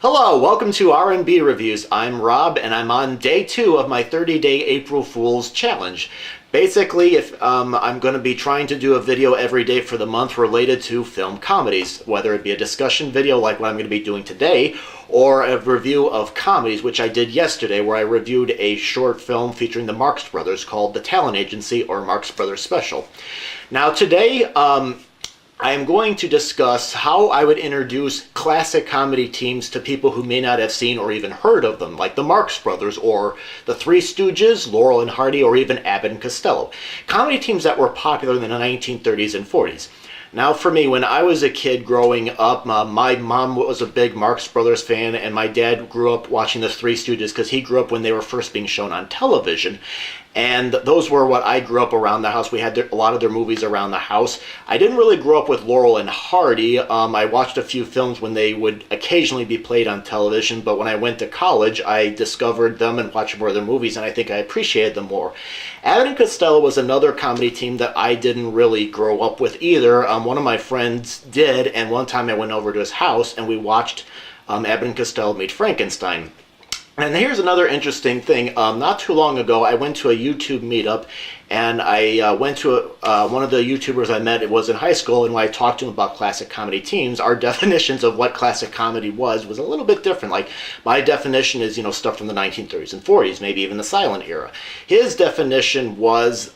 Hello, welcome to R&B Reviews. I'm Rob, and I'm on day 2 of my 30-day April Fool's Challenge. Basically, I'm going to be trying to do a video every day for the month related to film comedies, whether it be a discussion video like what I'm going to be doing today, or a review of comedies, which I did yesterday, where I reviewed a short film featuring the Marx Brothers called The Talent Agency, or Marx Brothers Special. Now today, I am going to discuss how I would introduce classic comedy teams to people who may not have seen or even heard of them, like the Marx Brothers, or the Three Stooges, Laurel and Hardy, or even Abbott and Costello. Comedy teams that were popular in the 1930s and 40s. Now for me, when I was a kid growing up, my mom was a big Marx Brothers fan, and my dad grew up watching the Three Stooges because he grew up when they were first being shown on television. And those were what I grew up around the house. We had a lot of their movies around the house. I didn't really grow up with Laurel and Hardy. I watched a few films when they would occasionally be played on television, but when I went to college, I discovered them and watched more of their movies, and I think I appreciated them more. Abbott and Costello was another comedy team that I didn't really grow up with either. One of my friends did, and one time I went over to his house, and we watched Abbott and Costello Meet Frankenstein. And here's another interesting thing. Not too long ago, I went to a YouTube meetup, and I went to one of the YouTubers I met. It was in high school, and when I talked to him about classic comedy teams, our definitions of what classic comedy was a little bit different. Like, my definition is, stuff from the 1930s and 40s, maybe even the silent era. His definition was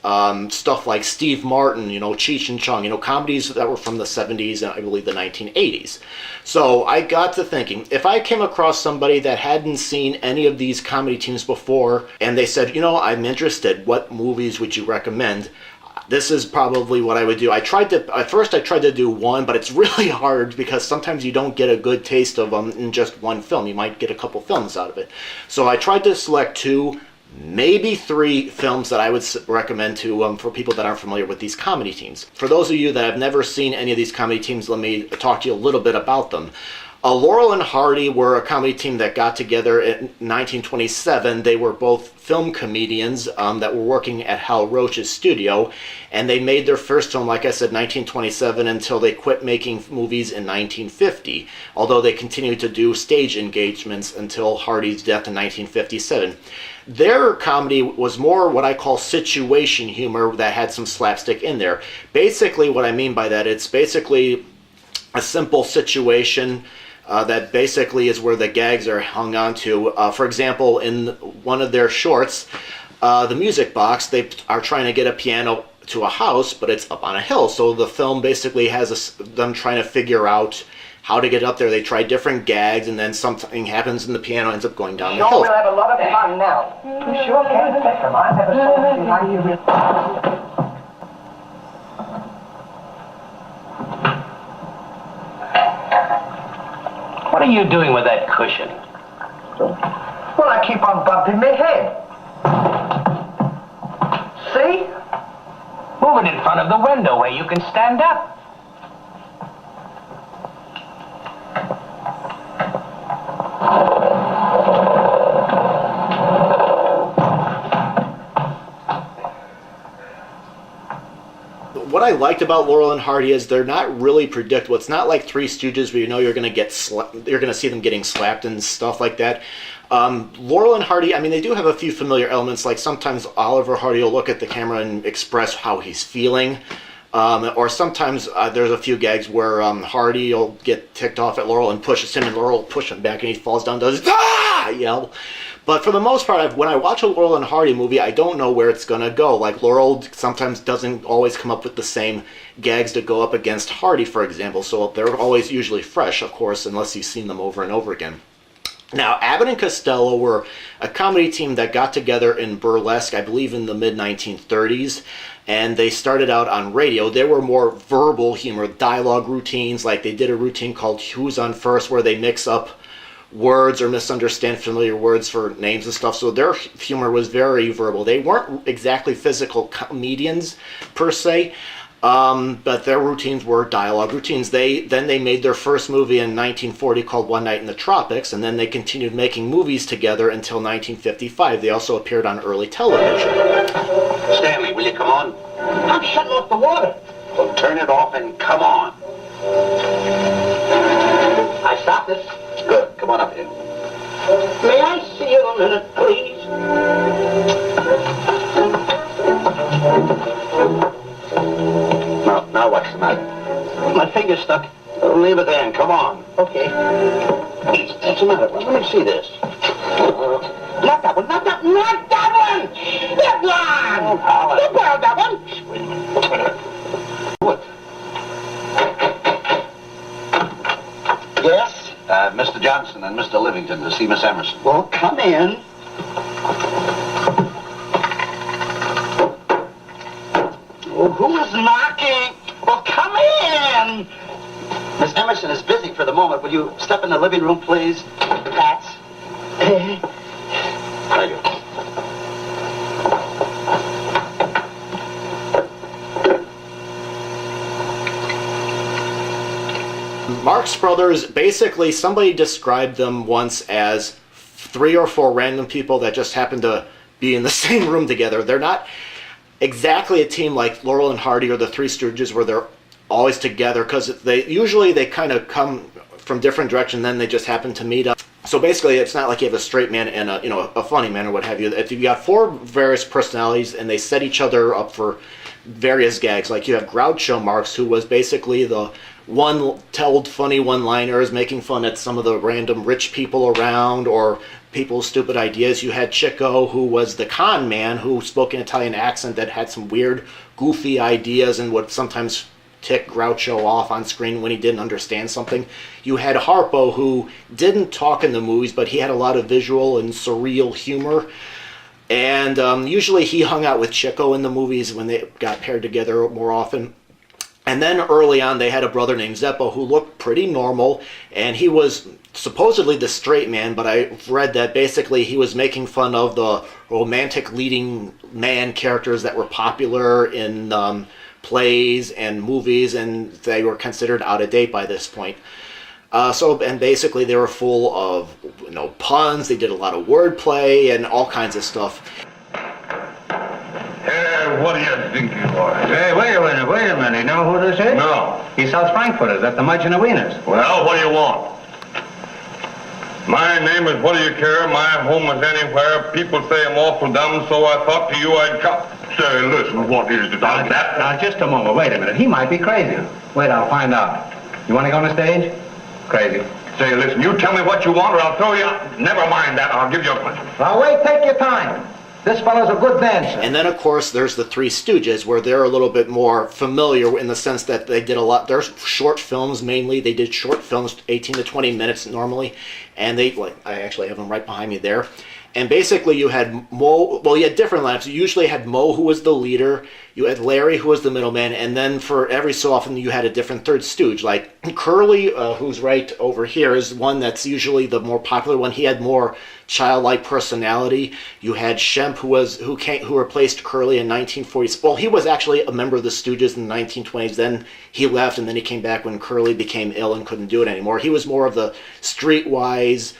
stuff like Steve Martin, Cheech and Chong, comedies that were from the 70s and I believe the 1980s. So I got to thinking, if I came across somebody that hadn't seen any of these comedy teams before, and they said, I'm interested, what movies would you recommend? This is probably what I would do. At first I tried to do one, but it's really hard because sometimes you don't get a good taste of them in just one film. You might get a couple films out of it. So I tried to select 2, maybe 3 films that I would recommend to for people that aren't familiar with these comedy teams. For those of you that have never seen any of these comedy teams, let me talk to you a little bit about them. Laurel and Hardy were a comedy team that got together in 1927. They were both film comedians that were working at Hal Roach's studio, and they made their first film, like I said, 1927, until they quit making movies in 1950, although they continued to do stage engagements until Hardy's death in 1957. Their comedy was more what I call situation humor that had some slapstick in there. Basically, what I mean by that, it's basically a simple situation that basically is where the gags are hung on to. For example, in one of their shorts, the music box, they are trying to get a piano to a house, but it's up on a hill. So the film basically has them trying to figure out how to get up there. They try different gags, and then something happens and the piano ends up going down the hill. We'll have a lot of fun now. You sure can take them. I never saw anything like you. What are you doing with that cushion? Well, I keep on bumping my head. See? Move it in front of the window where you can stand up. What I liked about Laurel and Hardy is they're not really predictable. It's not like Three Stooges where you're going to see them getting slapped and stuff like that. Laurel and Hardy, they do have a few familiar elements, like sometimes Oliver Hardy will look at the camera and express how he's feeling. Or sometimes there's a few gags where Hardy will get ticked off at Laurel and pushes him, and Laurel will push him back, and he falls down, does "Ah!" yell. But for the most part, when I watch a Laurel and Hardy movie, I don't know where it's going to go. Like, Laurel sometimes doesn't always come up with the same gags to go up against Hardy, for example. So they're always usually fresh, of course, unless you've seen them over and over again. Now, Abbott and Costello were a comedy team that got together in burlesque, I believe in the mid-1930s, and they started out on radio. They were more verbal humor, dialogue routines, like they did a routine called Who's On First, where they mix up words or misunderstand familiar words for names and stuff. So their humor was very verbal. They weren't exactly physical comedians per se, but their routines were dialogue routines. Then they made their first movie in 1940 called One Night in the Tropics, and then they continued making movies together until 1955. They also appeared on early television. Stanley, will you come on? I'm shutting off the water. Well, turn it off and come on. I stopped it. Good. come on up here. May I see you a minute, please? Now what's the matter? My finger's stuck. Leave it there and come on. Okay. What's the matter? Well, let me see this. Not that one, not that one! That one! Alan. You borrowed that one! Wait a minute. What? Yes? Mr. Johnson and Mr. Livington to see Miss Emerson. Well, come in. Oh, who is knocking? Well, come in! Miss Emerson is busy for the moment. Will you step in the living room, please? That's... Thank you. Marx Brothers, basically, somebody described them once as 3 or 4 random people that just happen to be in the same room together. They're not exactly a team like Laurel and Hardy or the Three Stooges where they're always together, because they kind of come from different directions, then they just happen to meet up. So basically, it's not like you have a straight man and a funny man or what have you. If you got 4 various personalities and they set each other up for various gags, like you have Groucho Marx, who was basically the one told funny one-liners, making fun at some of the random rich people around or people's stupid ideas. You had Chico, who was the con man, who spoke an Italian accent that had some weird, goofy ideas and would sometimes tick Groucho off on screen when he didn't understand something. You had Harpo, who didn't talk in the movies, but he had a lot of visual and surreal humor. And usually he hung out with Chico in the movies when they got paired together more often. And then early on, they had a brother named Zeppo who looked pretty normal, and he was supposedly the straight man, but I've read that basically he was making fun of the romantic leading man characters that were popular in plays and movies, and they were considered out of date by this point. And basically they were full of puns. They did a lot of wordplay and all kinds of stuff. Hey, what do you think you are? Hey, wait a minute. You know who this is? No. He sells frankfurters at the Mudgeon of Wieners. Well, what do you want? My name is What Do You Care? My home is anywhere. People say I'm awful dumb, so I thought to you I'd come. Say, listen, what is it? Now, just a moment. Wait a minute. He might be crazy. Wait, I'll find out. You want to go on the stage? Crazy. Say, listen, you tell me what you want or I'll throw you out. Never mind that. I'll give you a punch. Now, wait. Take your time. This fellow's a good dancer. And then, of course, there's the Three Stooges, where they're a little bit more familiar in the sense that they did a lot. They're short films mainly. They did short films, 18 to 20 minutes normally. And I actually have them right behind me there. And basically you had Mo, well, you had different lineups. You usually had Mo, who was the leader. You had Larry, who was the middleman. And then for every so often you had a different third stooge. Like Curly, who's right over here, is one that's usually the more popular one. He had more childlike personality. You had Shemp, who replaced Curly in 1940s. Well, he was actually a member of the Stooges in the 1920s. Then he left, and then he came back when Curly became ill and couldn't do it anymore. He was more of the streetwise,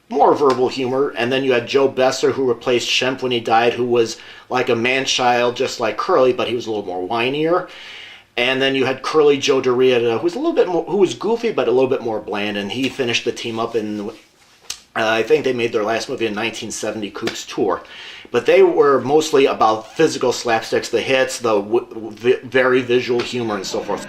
more verbal humor. And then you had Joe Besser, who replaced Shemp when he died, who was like a man-child just like Curly, but he was a little more whinier. And then you had Curly Joe Dorita, who was a little bit more, who was goofy but a little bit more bland, and he finished the team up in I think they made their last movie in 1970, Cook's Tour. But they were mostly about physical slapsticks, the hits, the very visual humor, and so forth.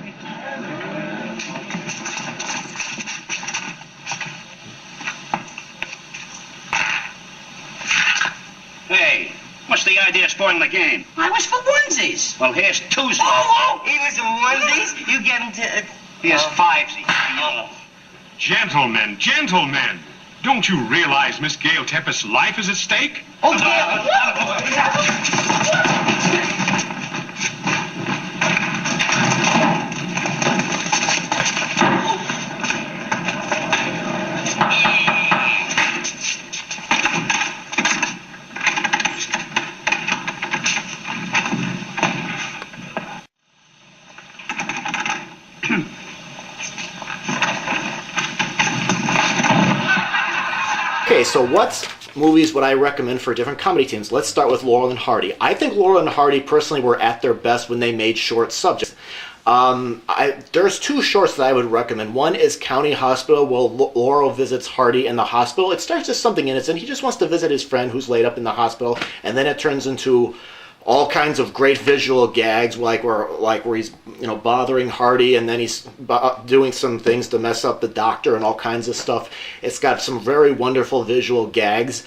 Hey, what's the idea of spoiling the game? I was for onesies. Well, here's twosies. Oh, he was in onesies? You get him to... Here's fivesies. Gentlemen, gentlemen, don't you realize Miss Gail Tempest's life is at stake? Oh, Gail! Okay, so what movies would I recommend for different comedy teams? Let's start with Laurel and Hardy. I think Laurel and Hardy personally were at their best when they made short subjects. There's two shorts that I would recommend. One is County Hospital, where Laurel visits Hardy in the hospital. It starts as something innocent. He just wants to visit his friend who's laid up in the hospital, and then it turns into all kinds of great visual gags, like where he's bothering Hardy, and then he's doing some things to mess up the doctor and all kinds of stuff. It's got some very wonderful visual gags.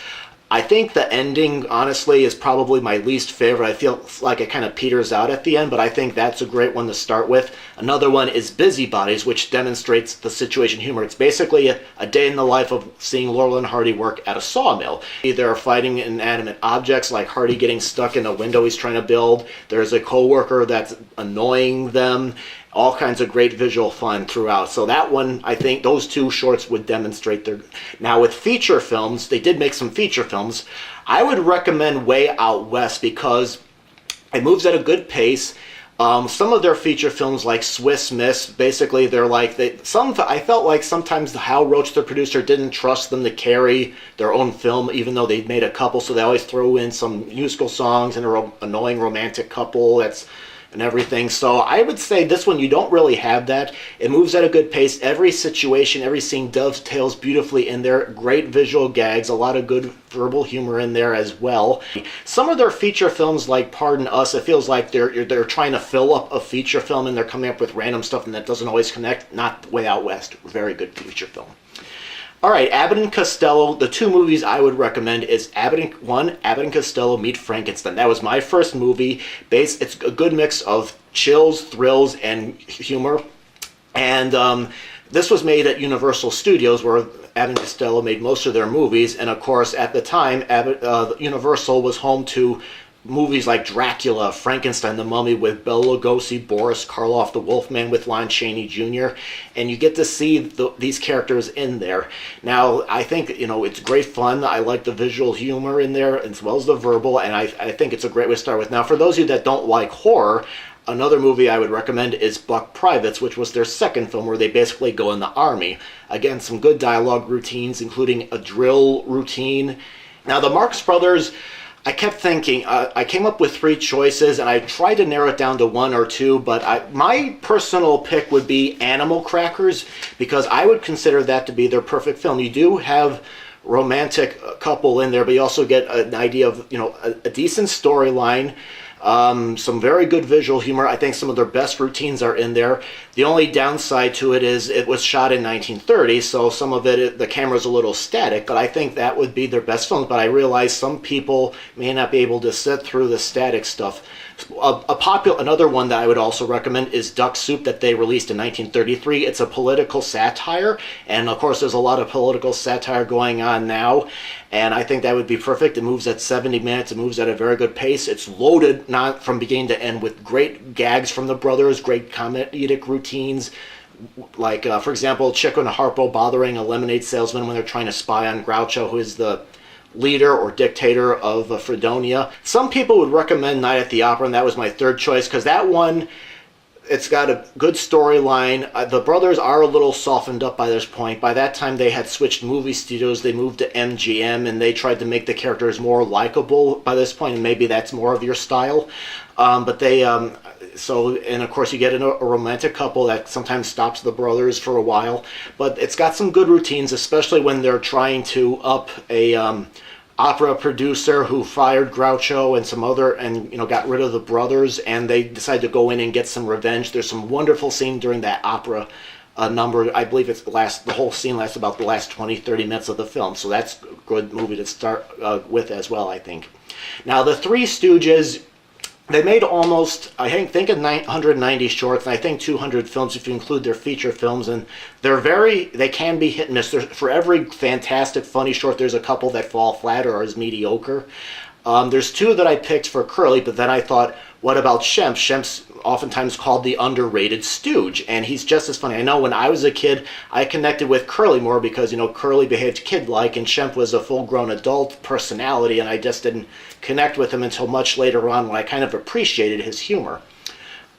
I think the ending, honestly, is probably my least favorite. I feel like it kind of peters out at the end, but I think that's a great one to start with. Another one is Busybodies, which demonstrates the situation humor. It's basically a day in the life of seeing Laurel and Hardy work at a sawmill. They're fighting inanimate objects, like Hardy getting stuck in a window he's trying to build. There's a co-worker that's annoying them. All kinds of great visual fun throughout. So that one, I think those two shorts would demonstrate their... Now with feature films, they did make some feature films. I would recommend Way Out West because it moves at a good pace. Some of their feature films, like Swiss Miss, basically they're like... I felt like sometimes Hal Roach, the producer, didn't trust them to carry their own film, even though they made a couple, so they always throw in some musical songs and an annoying romantic couple and everything. So I would say this one, you don't really have that. It moves at a good pace. Every situation, every scene dovetails beautifully in there. Great visual gags, a lot of good verbal humor in there as well. Some of their feature films, like Pardon Us, it feels like they're trying to fill up a feature film and they're coming up with random stuff and that doesn't always connect. Not Way Out West. Very good feature film. All right, Abbott and Costello, the two movies I would recommend is Abbott and Costello Meet Frankenstein. That was my first movie. It's a good mix of chills, thrills, and humor. And this was made at Universal Studios, where Abbott and Costello made most of their movies. And of course, at the time, Universal was home to movies like Dracula, Frankenstein, The Mummy with Bela Lugosi, Boris Karloff, The Wolfman with Lon Chaney Jr., and you get to see these characters in there. Now, I think, it's great fun. I like the visual humor in there as well as the verbal, and I think it's a great way to start with. Now, for those of you that don't like horror, another movie I would recommend is Buck Privates, which was their second film where they basically go in the army. Again, some good dialogue routines, including a drill routine. Now, the Marx Brothers... I kept thinking, I came up with three choices, and I tried to narrow it down to one or two, but my personal pick would be Animal Crackers, because I would consider that to be their perfect film. You do have romantic couple in there, but you also get an idea of, a decent storyline, some very good visual humor. I think some of their best routines are in there. The only downside to it is it was shot in 1930, so some of it, the camera's a little static, but I think that would be their best film. But I realize some people may not be able to sit through the static stuff. Another one that I would also recommend is Duck Soup, that they released in 1933. It's a political satire, and of course there's a lot of political satire going on now, and I think that would be perfect. It moves at 70 minutes. It moves at a very good pace. It's loaded, not from beginning to end, with great gags from the brothers, great comedic routines. Like, for example, Chico and Harpo bothering a lemonade salesman when they're trying to spy on Groucho, who is the leader or dictator of Fredonia. Some people would recommend Night at the Opera, and that was my third choice, because that one, it's got a good storyline. The brothers are a little softened up by this point. By that time, they had switched movie studios. They moved to MGM, and they tried to make the characters more likable by this point, and maybe that's more of your style. But they... and of course you get a romantic couple that sometimes stops the brothers for a while. But it's got some good routines, especially when they're trying to up a opera producer who fired Groucho and some other, and got rid of the brothers, and they decide to go in and get some revenge. There's some wonderful scene during that opera number. I believe the whole scene lasts about the last 20-30 minutes of the film, so that's a good movie to start with as well, I think. Now, the Three Stooges, they made almost, I think 190 shorts, and I think 200 films if you include their feature films, and they can be hit and miss. For every fantastic, funny short, there's a couple that fall flat or is mediocre. There's two that I picked for Curly, but then I thought, what about Shemp? Shemp's oftentimes called the underrated stooge, and he's just as funny. I know when I was a kid, I connected with Curly more because, Curly behaved kid-like, and Shemp was a full-grown adult personality, and I just didn't connect with him until much later on when I kind of appreciated his humor.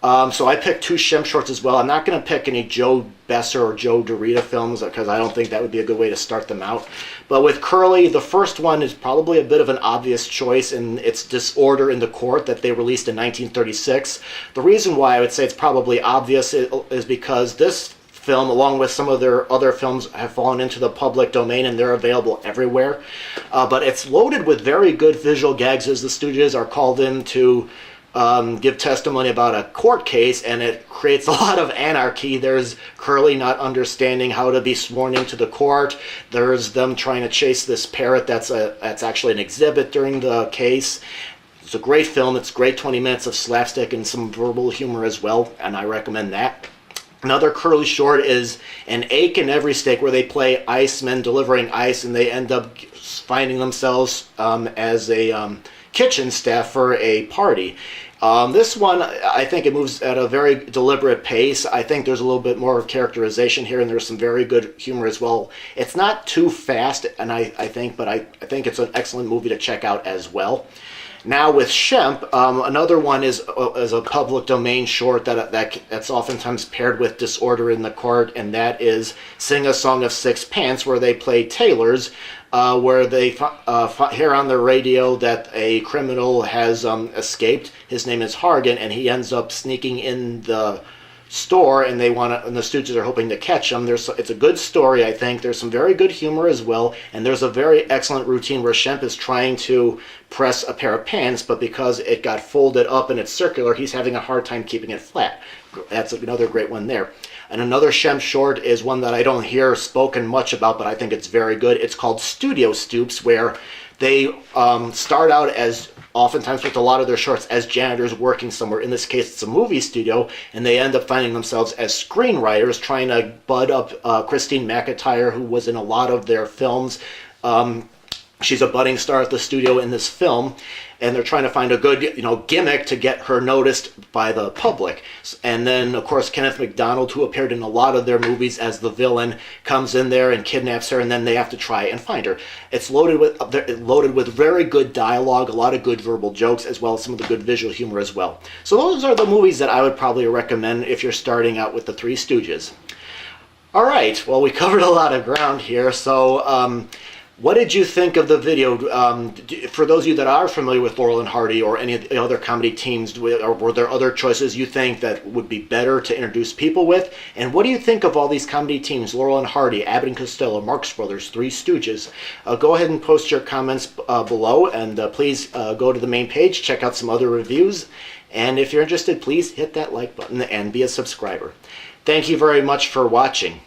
So I picked 2 Shemp shorts as well. I'm not going to pick any Joe Besser or Joe Dorita films because I don't think that would be a good way to start them out. But with Curly, the first one is probably a bit of an obvious choice in its Disorder in the Court that they released in 1936. The reason why I would say it's probably obvious is because this film, along with some of their other films, have fallen into the public domain and they're available everywhere. But it's loaded with very good visual gags as the Stooges are called in to give testimony about a court case, and it creates a lot of anarchy. There's Curly not understanding how to be sworn into the court. There's them trying to chase this parrot that's actually an exhibit during the case. It's a great film. It's great 20 minutes of slapstick and some verbal humor as well, and I recommend that. Another Curly short is An Ache in Every Steak, where they play icemen delivering ice, and they end up finding themselves as a kitchen staff for a party. This one, I think it moves at a very deliberate pace. I think there's a little bit more characterization here, and there's some very good humor as well. It's not too fast, and I think it's an excellent movie to check out as well. Now with Shemp, another one is a public domain short that's oftentimes paired with Disorder in the Court, and that is Sing a Song of Sixpence, where they play tailors, where they hear on the radio that a criminal has escaped. His name is Hargan, and he ends up sneaking in the store, and the Stooges are hoping to catch him. It's a good story, I think. There's some very good humor as well, and there's a very excellent routine where Shemp is trying to press a pair of pants, but because it got folded up and it's circular, he's having a hard time keeping it flat. That's another great one there. And another Shemp short is one that I don't hear spoken much about, but I think it's very good. It's called Studio Stoops, where they start out as, oftentimes with a lot of their shorts, as janitors working somewhere. In this case, it's a movie studio, and they end up finding themselves as screenwriters trying to bud up Christine McIntyre, who was in a lot of their films. She's a budding star at the studio in this film, and they're trying to find a good, gimmick to get her noticed by the public. And then, of course, Kenneth MacDonald, who appeared in a lot of their movies as the villain, comes in there and kidnaps her, and then they have to try and find her. It's loaded with very good dialogue, a lot of good verbal jokes, as well as some of the good visual humor as well. So those are the movies that I would probably recommend if you're starting out with the Three Stooges. All right, well, we covered a lot of ground here, so what did you think of the video? For those of you that are familiar with Laurel and Hardy or any of the other comedy teams, or were there other choices you think that would be better to introduce people with? And what do you think of all these comedy teams, Laurel and Hardy, Abbott and Costello, Marx Brothers, Three Stooges? Go ahead and post your comments below, and please go to the main page, check out some other reviews, and if you're interested, please hit that like button and be a subscriber. Thank you very much for watching.